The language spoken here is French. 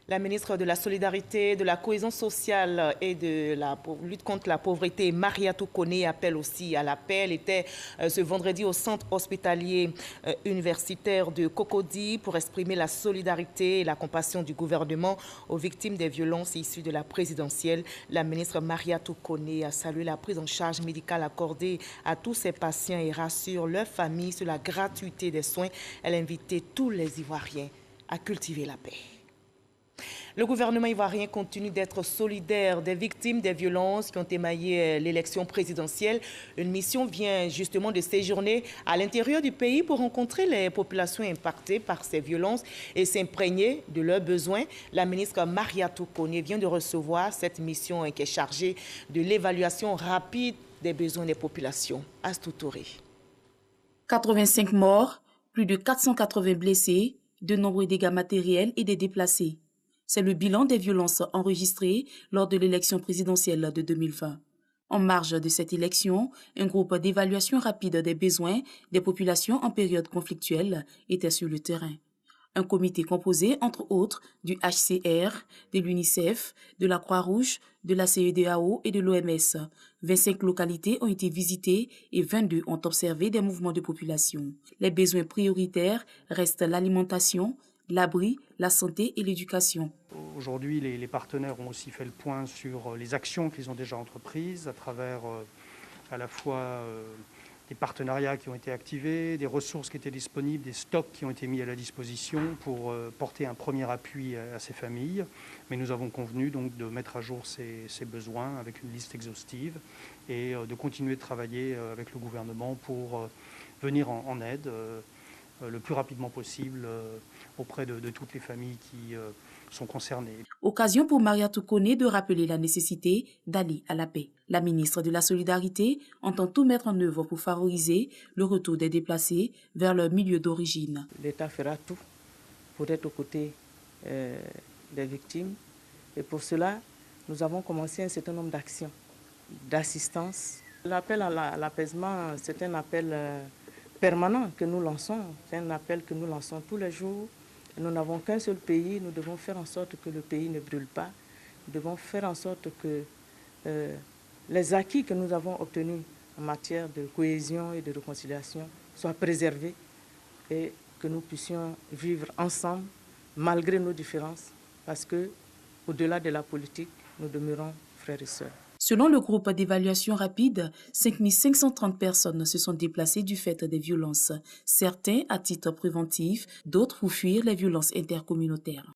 La ministre de la Solidarité, de la Cohésion sociale et de la lutte contre la pauvreté, Mariatou Koné, appelle aussi à la paix. Elle était ce vendredi au centre hospitalier universitaire de Cocody pour exprimer la solidarité et la compassion du gouvernement aux victimes des violences issues de la présidentielle. La ministre Mariatou Koné a salué la prise en charge médicale accordée à tous ses patients et rassure leurs familles sur la gratuité des soins. Elle a invité tous les Ivoiriens à cultiver la paix. Le gouvernement ivoirien continue d'être solidaire des victimes des violences qui ont émaillé l'élection présidentielle. Une mission vient justement de séjourner à l'intérieur du pays pour rencontrer les populations impactées par ces violences et s'imprégner de leurs besoins. La ministre Mariatou Koné vient de recevoir cette mission qui est chargée de l'évaluation rapide des besoins des populations. Astou Touré. 85 morts, plus de 480 blessés, de nombreux dégâts matériels et des déplacés. C'est le bilan des violences enregistrées lors de l'élection présidentielle de 2020. En marge de cette élection, un groupe d'évaluation rapide des besoins des populations en période conflictuelle était sur le terrain. Un comité composé, entre autres, du HCR, de l'UNICEF, de la Croix-Rouge, de la CEDEAO et de l'OMS. 25 localités ont été visitées et 22 ont observé des mouvements de population. Les besoins prioritaires restent l'alimentation, l'abri, la santé et l'éducation. Aujourd'hui, les partenaires ont aussi fait le point sur les actions qu'ils ont déjà entreprises à travers à la fois des partenariats qui ont été activés, des ressources qui étaient disponibles, des stocks qui ont été mis à la disposition pour porter un premier appui à ces familles. Mais nous avons convenu donc de mettre à jour ces besoins avec une liste exhaustive et de continuer de travailler avec le gouvernement pour venir en aide le plus rapidement possible auprès de toutes les familles qui sont concernées. Occasion pour Mariatou Koné de rappeler la nécessité d'aller à la paix. La ministre de la Solidarité entend tout mettre en œuvre pour favoriser le retour des déplacés vers leur milieu d'origine. L'État fera tout pour être aux côtés des victimes. Et pour cela, nous avons commencé un certain nombre d'actions, d'assistance. L'appel à l'apaisement, c'est un appel permanent que nous lançons. C'est un appel que nous lançons tous les jours. Nous n'avons qu'un seul pays, nous devons faire en sorte que le pays ne brûle pas. Nous devons faire en sorte que les acquis que nous avons obtenus en matière de cohésion et de réconciliation soient préservés et que nous puissions vivre ensemble malgré nos différences parce que, au-delà de la politique, nous demeurons frères et sœurs. Selon le groupe d'évaluation rapide, 5 530 personnes se sont déplacées du fait des violences, certains à titre préventif, d'autres pour fuir les violences intercommunautaires.